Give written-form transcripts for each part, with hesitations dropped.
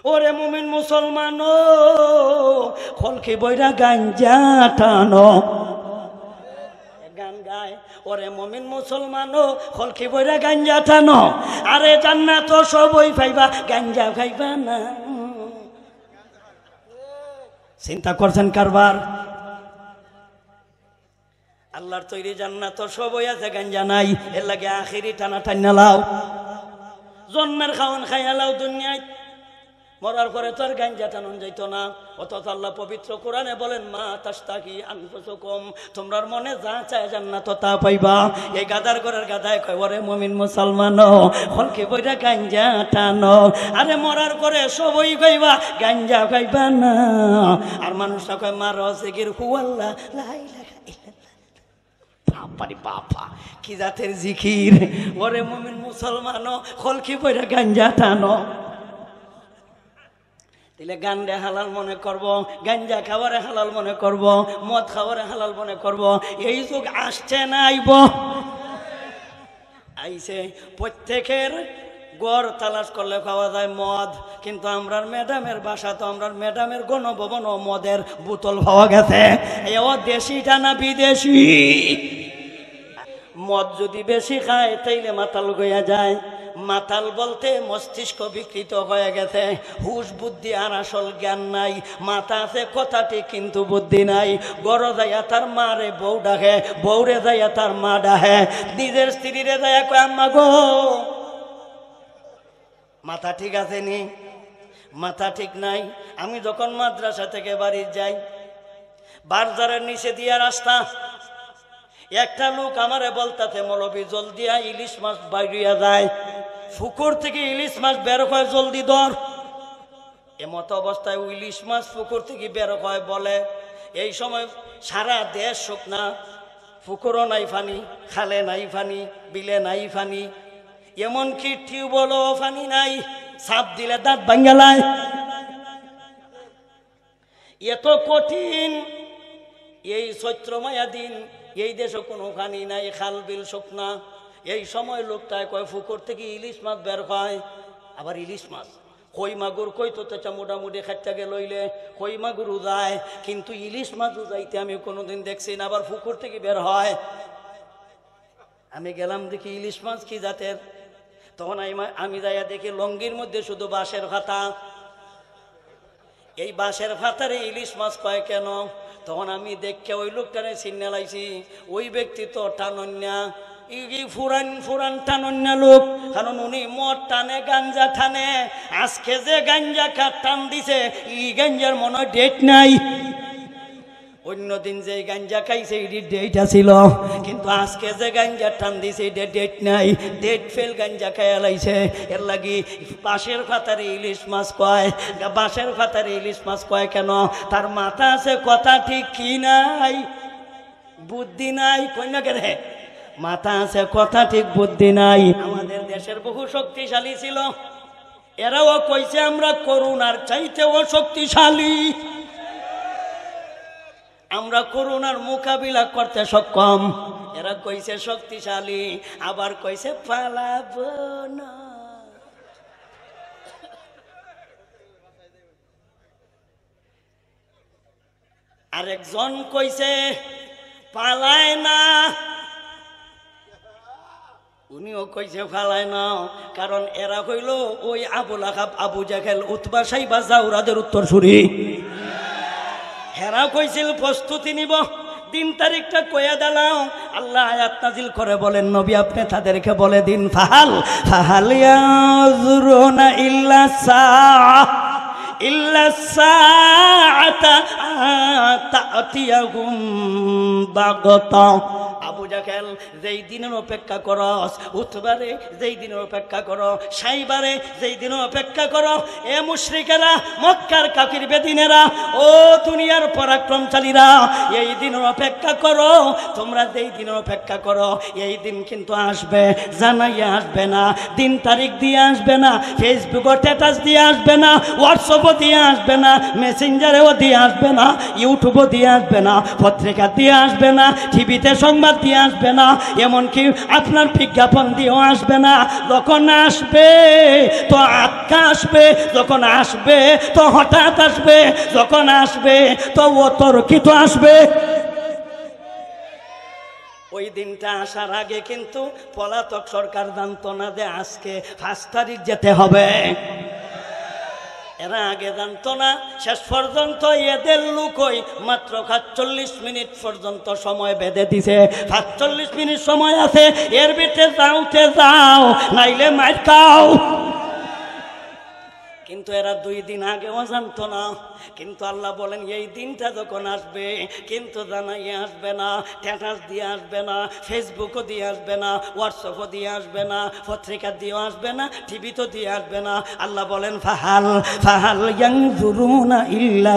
ওরে মুমিন মুসলমান খলকি বইরা গাঞ্জা টানো গান গায় ওরে মুমিন মুসলমান খলকি বইরা গাঞ্জা টানো আরে জান্নাত সবই পাইবা গাঞ্জা খাইবা না চিন্তা করছেন কারবার আল্লাহর তৈরি জান্নাত সবই আছে গাঞ্জা নাই এর লাগে আখিরি টানা টান্না লাও জন্মের খাওয়ান খাইয়া লাও দুনিয়ায় মরার পরে তো আর গাঞ্জা টানুন যাইতো না অথচ আল্লাহ পবিত্র কোরআনে বলেন মা তাশতাকি আনফুসুকুম তোমরার মনে যা চায় জান্নাত তা পাইবা এই গাদার ঘরের গাদায় কয় ওরে মুমিন মুসলমান খলকি বইরা গাঞ্জা টানো আরে মরার পরে সবই কইবা গাঞ্জা খাইবা না আর মানুষটা কয় মা রসিগির হুয়াল্লাহ লা ইলাহা ইল্লাল্লাহ বাপারে বাপা কি জাতের জিকির ওরে মুমিন মুসলমান খলকি বইরা গাঞ্জা টানো দিলে গান রে হালাল মনে করব গাঞ্জা খাবারে হালাল মনে করব মদ খাবারে হালাল মনে করব এই যুগ আসছে না আইব আইছে প্রত্যেকের গড় তালাশ করলে খাওয়া যায় মদ কিন্তু আমরার ম্যাডামের বাসা তো আমরার ম্যাডামের গণভবন ও মদের বোতল পাওয়া গেছে ও দেশিটা না বিদেশি মদ যদি বেশি খায় তাইলে মাতাল গইয়া যায় মাতাল বলতে মস্তিষ্ক বিকৃত হয়ে গেছে হুশ বুদ্ধি আর আসল জ্ঞান নাই মাথা আছে কথাটি কিন্তু বুদ্ধি নাই গড় যাইয়া তার মারে বউ ডাকে বউরে যাইয়া তার মা ডাহে নিজের স্ত্রীরে যাইয়া কয় আম্মা গো মাথা ঠিক আছে নি মাথা ঠিক নাই আমি যখন মাদ্রাসা থেকে বাড়ি যাই বাজারের নিচে দিয়া রাস্তা একটা লোক আমারে বলতাছে মৌলবী জলদি ইলিশ মাছ বাইরিয়া যায় পুকুর থেকে ইলিশ মাছ বের হয় জলদি ধর এমত অবস্থায় ইলিশ মাছ পুকুর থেকে বের হয় বলে এই সময় সারা দেশ শুকনা পুকুরও নাই পানি খালে নাই পানি বিলে নাই পানি এমনকি টিউবওয়েলও পানি নাই সাপ দিলে দাঁত ভাঙ্গালায় এত কঠিন এই চৈত্রমায়া দিন এই দেশে কোনো পানি নাই খাল বিল শুকনা এই সময় লোকটায় কয় পুকুর থেকে ইলিশ মাছ বের হয় আবার ইলিশ মাছ কই মাগুর কই তো মোটামুটি খাটটাকে লইলে কই মাগুর যায় কিন্তু ইলিশ মাছ যাইতে আমি কোনোদিন দেখছি না আবার পুকুর থেকে বের হয় আমি গেলাম দেখি ইলিশ মাছ কি জাতের তখন আমি যাইয়া দেখি লঙ্গির মধ্যে শুধু বাঁশের ফাতা এই বাঁশের ফাতারে ইলিশ মাছ কয় কেন তখন আমি দেখে ওই লোকটারে চিন্না লাইছি ওই ব্যক্তি তো টানন্যা ফুরান ফুরান টানন্যা লোক কারণ উনি মদ টানে গাঞ্জা টানে আজকে যে গাঞ্জা টান দিছে ই গাঞ্জার মনে ডেট নাই অন্যদিন যে গাঞ্জা খাইছে এটি ডেট আছিল কিন্তু আজকে যে গাঞ্জা টান দিছে এটা ডেট নাই ডেট ফেল গাঞ্জা খাইয়া লাইছে এর লাগি বাঁশের ফাতারে ইলিশ মাছ কয় বাঁশের ফাতারে ইলিশ মাছ কয় কেন তার মাথা আছে কথা ঠিক কি নাই বুদ্ধি নাই কন্যা রে মাথা আছে কথা ঠিক বুদ্ধি নাই আমাদের দেশের বহু শক্তিশালী ছিল এরাও কইছে আমরা করুণার চাইতেও শক্তিশালী আমরা করোনার মোকাবিলা করতে সক্ষম এরা কইছে শক্তিশালী আবার কইছে পালাবো না আরেকজন কইছে পালায় না উনিও কইছে পালায় না কারণ এরা কইল ওই আবুল আহাব আবু জাহেল উতবা সাইবা জাউরাদের উত্তরসূরি হেরা কইছিল প্রস্তুতি নিব দিন তারিখটা কইয়া দিলাম আল্লাহ আয়াত নাজিল করে বলেন নবী আপনি তাদেরকে বলে দিন ফাহাল ইয়াজুরুনা ইল্লা সাআতা তা'তিয়াহুম বাগতা আবু জাহেল যেই দিনের অপেক্ষা করস উতবারে যেই দিনের অপেক্ষা করো সাইবারে যেই দিনের অপেক্ষা করো এ মুশরিকেরা মক্কার কাফির বেদিনেরা ও দুনিয়ার পরাক্রমশালীরা এই দিনের অপেক্ষা করো তোমরা যেই দিনের অপেক্ষা করো এই দিন কিন্তু আসবে জানাইয়া আসবে না দিন তারিখ দিয়ে আসবে না ফেসবুকে স্ট্যাটাস দিয়ে আসবে না হোয়াটসঅ্যাপে দিয়ে আসবে না মেসেঞ্জারেও দিয়ে আসবে না ইউটিউবও দিয়ে আসবে না পত্রিকা দিয়ে আসবে না টিভিতে সংবাদ দিয়ে আসবে না, এমনকি আপনার বিজ্ঞাপন দিয়েও আসবে না। যখন আসবে তো আটকা আসবে, যখন আসবে তো হঠাৎ আসবে, যখন আসবে তো অতর্কিত আসবে। ওই দিনটা আসার আগে কিন্তু পলাতক সরকার জানতো না যে আজকে 5 তারিখ যেতে হবে। এরা আগে জানতো না। শেষ পর্যন্ত এদের লুকই মাত্র ৪৫ মিনিট পর্যন্ত সময় বেঁধে দিছে। ৪৫ মিনিট সময় আছে, এর ভিতরে যাওতে যাও, নাইলে মার খাও। কিন্তু এরা 2 দিন আগেও জানতো না। কিন্তু আল্লাহ বলেন এই দিনটা যখন আসবে কিন্তু জানাইয়ে আসবে না, স্ট্যাটাস দিয়ে আসবে না, ফেসবুকও দিয়ে আসবে না, হোয়াটসঅ্যাপও দিয়ে আসবে না, পত্রিকা দিয়েও আসবে না, টিভি তো দিয়ে আসবে না। আল্লাহ বলেন ফাহাল ইয়ানজুরুনা ইল্লা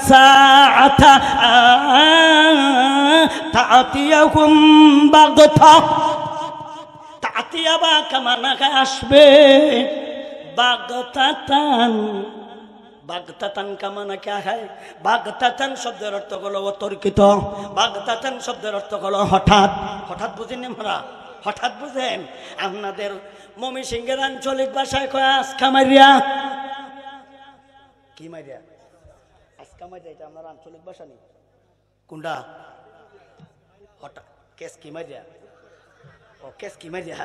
সাআতা তাআতিয়াকুম বাগতা। তাআতিয়া বা কামানা আসবে, বাগতাতান কামানা কে হয়? বাগতাতান শব্দের অর্থ হলো অতর্কিত, বাগতাতান শব্দের অর্থ হলো হঠাৎ। হঠাৎ বুঝেন আমরা? হঠাৎ বুঝেন? আপনাদের ময়মনসিংহের আঞ্চলিক ভাষায় কয় আজকা মারিয়া। কি মারিয়া? আজকা মারিয়া, এটা আপনার আঞ্চলিক ভাষা নেই কোনটা? হঠাৎ কেস কি মারিয়া? কেসকি মারিয়া।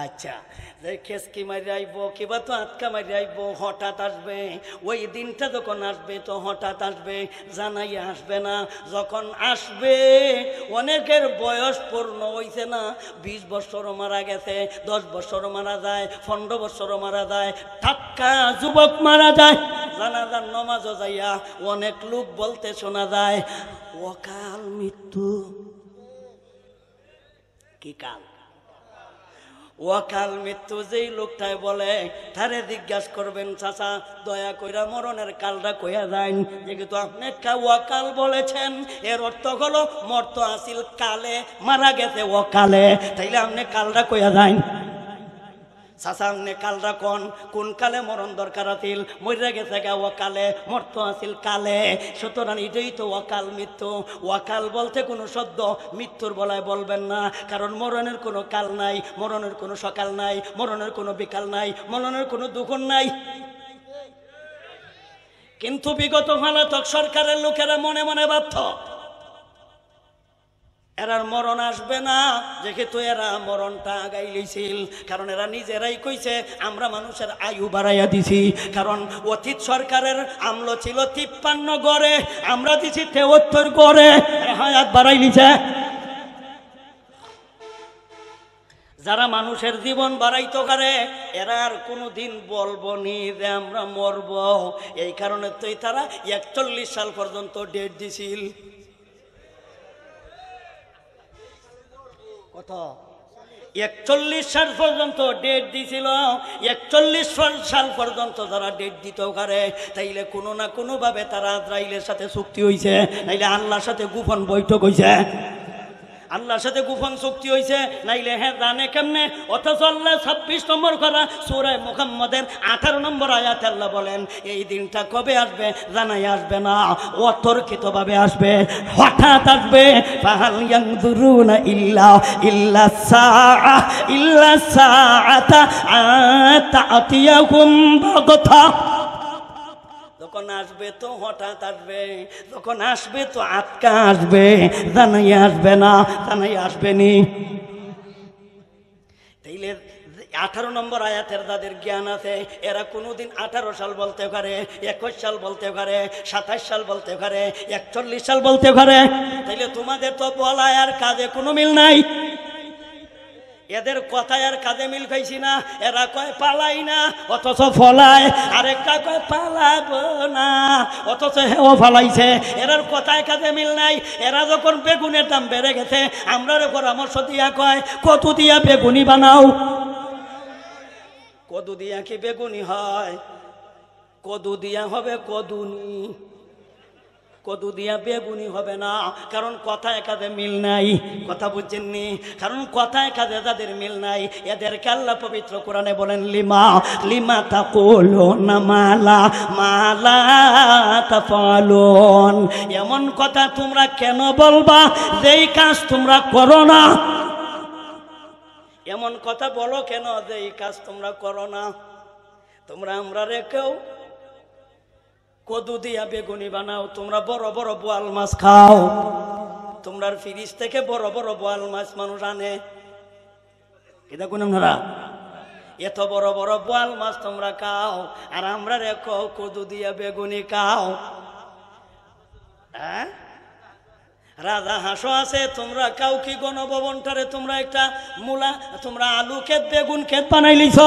আচ্ছা, যে কেসকি মারি আইব কিবা তো আটকা মারি আইব, হঠাৎ আসবে। ওই দিনটা যখন আসবে তো হঠাৎ আসবে, জানাই আসবে না। যখন আসবে অনেকের বয়স পূর্ণ হইছে না, 20 বছরও মারা গেছে, 10 বছরও মারা যায়, 15 বছরও মারা যায়, টাটকা যুবক মারা যায়। জানাজার নমাজও যাইয়া অনেক লোক বলতে শোনা যায় অকাল মৃত্যু। কি কাল? ওয়াকাল মৃত্যু। যেই লোকটাই বলে তারে জিজ্ঞাসা করবেন চাচা দয়া কইরা মরণের কালটা কইয়া যান। যেহেতু আপনি ওয়াকাল বলেছেন, এর অর্থ হলো মর্ত আসিল কালে, মারা গেছে ওয়াকালে, তাইলে আপনি কালটা কইয়া যান। চাচা আপনি কালটা কোন কালে মরণ দরকার আছিল? মরে গেছে গা ওয়াকালে, মর্ত আসিল কালে। সুতরাং এটাই তো ওয়াকাল মৃত্যু। ওয়াকাল বলতে কোনো শব্দ মৃত্যুর বলায় বলবেন না, কারণ মরণের কোনো কাল নাই, মরণের কোনো সকাল নাই, মরণের কোনো বিকাল নাই, মরণের কোনো দুপুর নাই। কিন্তু বিগত পলাতক সরকারের লোকেরা মনে মনে ভাবত এরার মরণ আসবে না, যেহেতু এরা মরণটা আগাই লইছিল। কারণ এরা নিজেরাই কইছে আমরা মানুষের আয়ু বাড়াইয়া দিছি। কারণ অতীত সরকারের আমল ছিল 53 গড়ে, আমরা দিছি 73 গড়ে, হায়াত বাড়াই নিছে। যারা মানুষের জীবন বাড়াইতে পারে এরা আর কোনোদিন বলবো নি যে আমরা মরব। এই কারণে তো তারা 41 সাল পর্যন্ত ডেট দিছিল। কত? 41 সাল পর্যন্ত ডেট দিছিল। 41 সাল পর্যন্ত যারা ডেট দিতে পারে তাইলে কোনো না কোনো ভাবে তারা আজরাইলের সাথে চুক্তি হইছে, নাইলে আল্লাহর সাথে গোপন বৈঠক হইছে। আল্লাহর সাথে গোপন চুক্তি হইছে, নাইলে হ্যাঁ জানে কেমনে? অথচ আল্লাহ 26 নম্বর করা সূরা মুহাম্মদের 18 নম্বর আয়াতে আল্লাহ বলেন এই দিনটা কবে আসবে জানাই আসবে না, অতর্কিত ভাবে আসবে, হঠাৎ আসবে। ফাহাল ইয়ানজুরুনা ইল্লা সাআতা তাআতিয়াকুম বাগতা। যখন আসবে তো হঠাৎ আসবে, যখন আসবে তো আটকা আসবে, জানাই আসবে না, জানাই আসবে নি। তাইলে 18 নম্বর আয়াতের যাদের জ্ঞান আছে এরা কোনোদিন 18 সাল বলতে পারে, 21 সাল বলতে পারে, 27 সাল বলতে পারে, 41 সাল বলতে পারে। তাইলে তোমাদের তো বলায় আর কাজে কোনো মিল নাই। এদের কথায় আর কাজে মিল খাইছি না। এরা কয় পালাই না অথচ ফলায়, আরেকটা কয় পালাবো না অথচ হেও ফালাইছে। এরার কথায় কাজে মিল নাই। এরা যখন বেগুনের দাম বেড়ে গেছে আমরা পরামর্শ দিয়া কয় কদু দিয়া বেগুনি বানাও। কদু দিয়া কি বেগুনি হয়? কদু দিয়া হবে কদুনি। কদু দিয়া বেগুনি হবে না, কারণ কথায় কাজে মিল নাই। কথা বুঝছেননি? কারণ কথায় কাজে যাদের মিল নাই এদেরকে আল্লাহ পবিত্র কোরআনে বলেন লিমা লিমা তাকুলুনা মালা মালা তাফালুন, এমন কথা তোমরা কেন বলবা যেই কাজ তোমরা করো না? এমন কথা বলো কেন যে এই কাজ তোমরা করো না? তোমরা আমরা রেখেও কদু দিয়া বেগুনি বানাও, তোমরা বড় বড় বোয়াল মাছ খাও, তোমরা ফ্রিজ থেকে বড় বড় বোয়াল মাছ মানুষ আনে, এটা কোন আপনারা এত বড় বড় বোয়াল মাছ তোমরা খাও, আর আমরা রেখো কদু দিয়া বেগুনি খাও। হ্যাঁ, রাজা হাঁসও আছে, তোমরা কাউ কি গণভবনটারে তোমরা একটা মূলা তোমরা আলু ক্ষেত বেগুন ক্ষেত বানাইলিছ,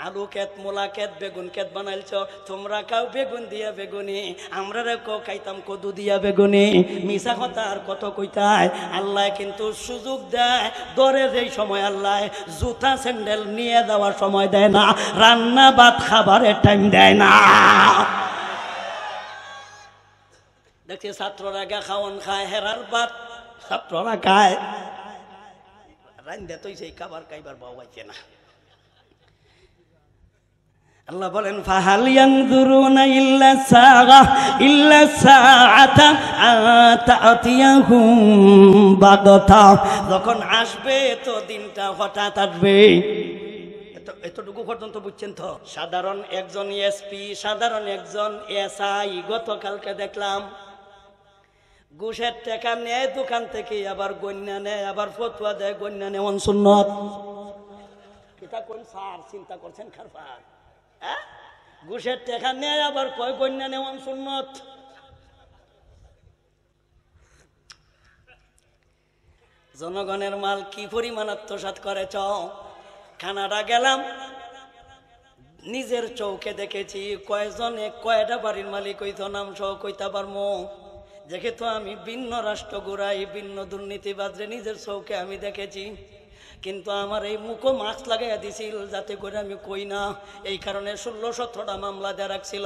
আলু ক্ষেত মূলা ক্ষেত বেগুন ক্ষেত বানাইছ, তোমরা কাউ বেগুন দিয়া বেগুনি, আমরা রেখো খাইতাম কদু দিয়া বেগুনি। মিশা কথা আর কত কইতায়। আল্লাহ কিন্তু সুযোগ দেয়, দরে যেই সময় আল্লাহ জুতা স্যান্ডেল নিয়ে যাওয়ার সময় দেয় না, রান্না ভাত খাবারের টাইম দেয় না। দেখছি ছাত্ররা গা খাওয়ান খায়, হেরার ভাত ছাত্ররা খায়, রান্দা তো সেই খাবার খাইবার পাওয়া যাচ্ছে না। আল্লাহ বলেন ফাহাল ইয়ানজুরুনা ইল্লা সাআ ইল্লা সাআতা আতাতিয়াহুম বাগতা, যখন আসবে তো দিনটা হঠাৎ আসবে। এতটুকু পর্যন্ত বুঝছেন তো? সাধারণ একজন এসপি, সাধারণ একজন এসআই গতকালকে দেখলাম ঘুষের টাকা নেয় দোকান থেকে, আবার গন্যা নেয়, আবার ফতুয়া দেয় গন্যা নেওয়ান সুন্নত। এটা কোন স্যার চিন্তা করছেন খারফার? ঘুষের টাকা নেয় আবার কয় গন্যা নেওয়ান সুন্নত। জনগণের মাল কি পরিমাণ আত্মসাৎ করেছ। কানাডা গেলাম, নিজের চৌকে দেখেছি কয়জনে কয়টা বাড়ির মালিক হইত নাম সহ কইতা পারমো। দেখে তো আমি ভিন্ন রাষ্ট্র ঘুরাই, ভিন্ন দুর্নীতিবাদরে নিজের চৌকে আমি দেখেছি, কিন্তু আমার এই মুখও মাস্ক লাগাইয়া দিছিল যাতে করে আমি কই না। এই কারণে 16-17টা মামলা দেওয়া রাখছিল,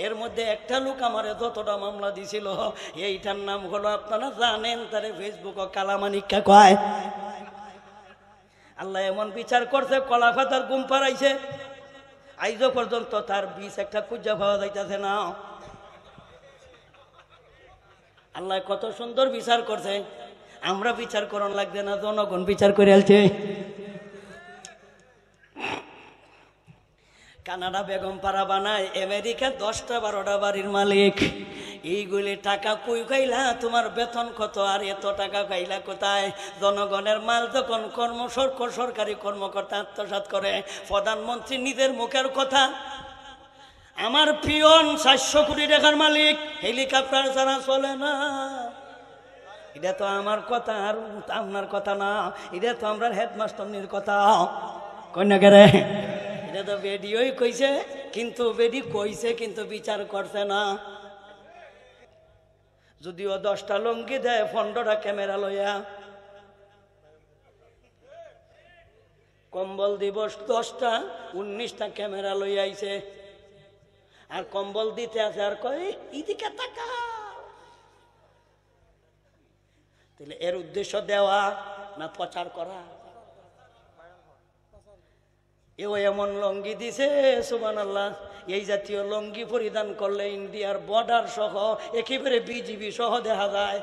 এর মধ্যে একটা লোক আমার যতটা মামলা দিছিল এইটার নাম হলো, আপনারা জানেন তারে ফেসবুকে কালামানিকা কয়। আল্লাহ এমন বিচার করছে, কলা পাতার গুম পাড়াইছে, আইজও পর্যন্ত তার বিষ একটা খুঁজা পাওয়া যাইতেছে না। আল্লাহ কত সুন্দর বিচার করছে, আমরা বিচার করন লাগবে না, জনগণ বিচার করে আলছে। কানাডা বেগম পাড়া বানায়, আমেরিকা 10টা-12টা বাড়ির মালিক। এইগুলি টাকা কই খাইলা, তোমার বেতন কত, আর এত টাকা খাইলা কোথায়? জনগণের মাল যখন সরকারি কর্মকর্তা আত্মসাৎ করে, প্রধানমন্ত্রী নিজের মুখের কথা, আমার পিয়ন 400 কোটি টাকার মালিক, হেলিকপ্টার ছাড়া চলে না। এটা তো আমার কথা আর আপনার কথা না, এটা তো আমরা হেডমাস্টারনির কথা। কন্যাকে এটা তো বেডিওই কইছে, কিন্তু বেডি কইছে কিন্তু বিচার করছে না। যদিও 10টা লঙ্গি দেয়, 15টা ক্যামেরা লইয়া, কম্বল দিবস 10টা, 19টা ক্যামেরা লইয়া আইছে, আর কম্বল দিতে আছে আর কয় ইদিকে তাকা। তাহলে এর উদ্দেশ্য দেওয়া না প্রচার করা? এও এমন লঙ্গি দিছে সুবহানাল্লাহ, এই জাতীয় লঙ্গি পরিধান করলে ইন্ডিয়ার বর্ডার সহ একেবারে বিজিবি সহ দেখা যায়।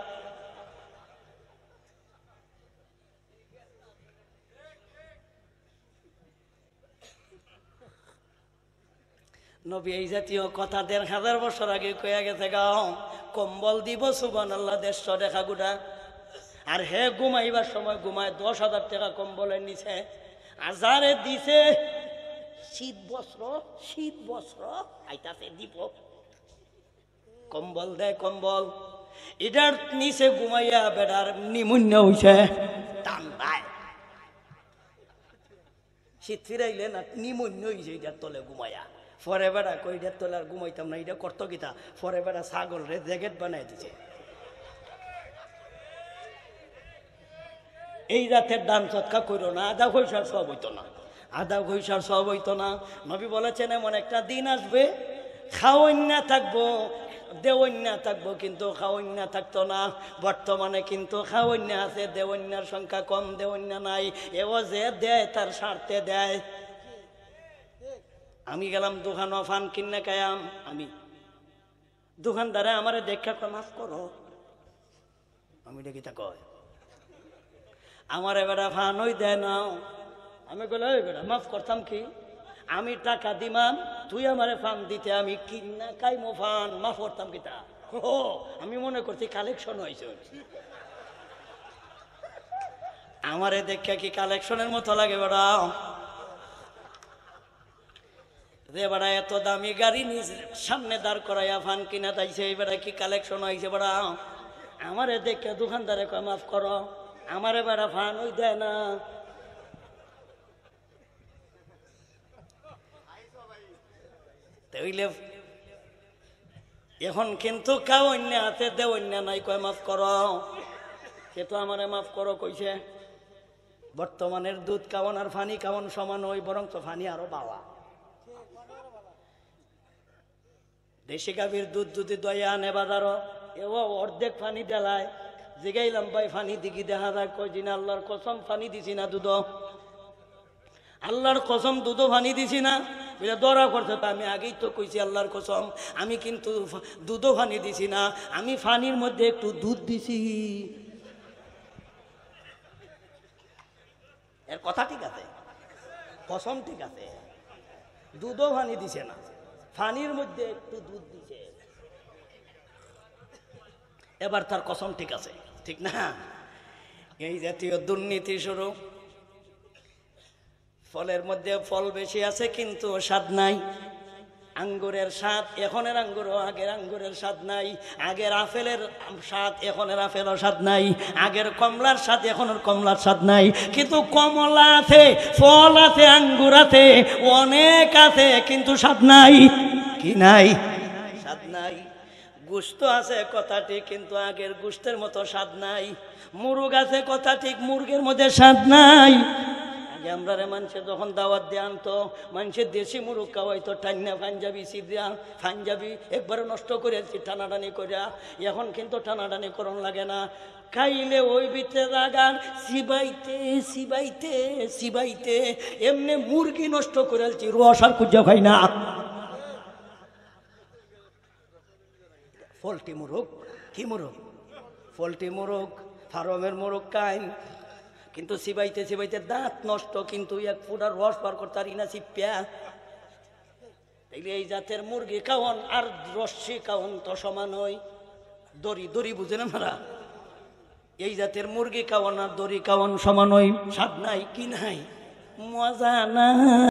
নবী এই জাতীয় কথা 1500 বছর আগে কইয়া গেছে, গাও কম্বল দিব সুবহানাল্লাহ 150 টাকা গুড়া, আর হে ঘুমাইবার সময় ঘুমায় 10,000 টাকা কম্বলের নিচে, আজারে দিছে শীত বস্ত্র আইতাছে দিব, কম্বল দেয় কম্বল, এটার নিচে ঘুমাইয়া বেটার নিমুন্যা হইছে, ঠান্ডায় শীত ফিরাইলে না নিমুন্যা হইছে এটার তলে ঘুমাইয়া। পরে বেড়া কইটার তলে আর ঘুমাইতাম না, এটা করতো কিতা, পরে বেড়া ছাগল রে জ্যাকেট বানাই দিছে। এই রাতের দান সৎকা করো না, আধা পয়সার সব হইতো না, আধা পয়সার সব হইতো না। নবী বলেছেন এমন একটা দিন আসবে খাওয়াইনা থাকবো, দেওয়ান্যা থাকবো, কিন্তু খাওয়ান্যা থাকতো না। বর্তমানে কিন্তু খাওয়ান্যা আছে, দেওয়ান্যার সংখ্যা কম, দেওয়ান্যা নাই। এও যে দেয় তার স্বার্থে দেয়। আমি গেলাম দোকান ফান কিনে খাইয়াম, আমি দোকানদারে আমারে দেখা কয় মাফ করো, আমি দেখি তা কয় আমার এবারে ফান ওই দেয় না। আমি বলে ওই বেটা মাফ করতাম কি, আমি টাকা দিমাম, তুই আমারে ফান দিতে, আমি কিনা খাইমো ফান, মাফ করতাম কি তা? ও আমি মনে করছি কালেকশন হয়েছে। আমারে দেখা কি কালেকশনের মতো লাগে বেড়া? রে বেড়া এত দামি গাড়ি নিজ সামনে দাঁড় করাইয়া ফান কিনা তাইছে, এই বেড়া কি কালেকশন হয়েছে বেড়া? আমারে দেখে দোকানদারে কয় মাফ করো, আমারে বেড়া ফান ওই দেয় না। তাইলে এখন কিন্তু খাওয়ান্য হাতে দেওয়ান্য নাই, কয় মাফ করো। সে তো আমারে মাফ করো কইছে। বর্তমানের দুধ খাওয়ান আর ফানি খাওয়ান সমান ওই, বরং তো ফানি আরো বাবা। দেশি গাভীর দুধ যদি দয়া আনে বাজারও, এও অর্ধেক ফানি ডেলায়। জিগাইলাম ভাই ফানি দিকি, দেখা যায় কই দিন আল্লাহর কসম ফানি দিছি না দুধ, আল্লাহর কসম দুধও ফানি দিছি না। দরা করছে তো আমি আগেই তো কইছি আল্লাহর কসম আমি কিন্তু দুধও ফানি দিছি না, আমি ফানির মধ্যে একটু দুধ দিছি। এর কথা ঠিক আছে, কসম ঠিক আছে, দুধও ফানি দিছে না, ফানির মধ্যে একটু দুধ দিছে। এবার তার কসম ঠিক আছে, ঠিক না? এই জাতীয় দুর্নীতি শুরু। ফলের মধ্যে ফল বেশি আছে কিন্তু স্বাদ নাই। আঙ্গুরের স্বাদ এখনের আঙ্গুর, আগের আঙ্গুরের স্বাদ নাই। আগের আপেলের স্বাদ এখনের আপেলও স্বাদ নাই। আগের কমলার স্বাদ এখনের কমলার স্বাদ নাই। কিন্তু কমলা আছে, ফল আছে, আঙ্গুর আছে, অনেক আছে, কিন্তু স্বাদ নাই। কি নাই? স্বাদ নাই। গোশত আছে কথা ঠিক, কিন্তু আগের গোশতের মতো স্বাদ নাই। মুরগ আছে কথা ঠিক, মুরগের মধ্যে স্বাদ নাই। আগে আমরা মানুষের যখন দাওয়াত দিয়ে আনতো, মানুষের দেশি মুরগ খাওয়াইতো, টান্না পাঞ্জাবি সিদ্রা পাঞ্জাবি একবারে নষ্ট করেছি টানাটানি করিয়া। এখন কিন্তু টানাটানি করণ লাগে না, খাইলে ওই ভিতরে লাগান সিবাইতে সিবাইতে সিবাইতে এমনি মুরগি নষ্ট করেছি, রস আর কুজা খাই না। পোল্ট্রি মুরগ, কি মুরগ? পোল্ট্রি মুরগ, ফার্মের মুরগ খাই, কিন্তু সিবাইতে সিবাইতে দাঁত নষ্ট, কিন্তু এক ফুটার রস বার করতে পারি না চিপ্যা। এই জাতের মুরগি খাওয়ান আর রস্যি খাওয়ান তো সমান হয়। দড়ি দড়ি বুঝেন আমরা? এই জাতের মুরগি খাওয়ান আর দড়ি খাওয়ান সমান হয়। স্বাদ নাই, কি নাই? মজা না।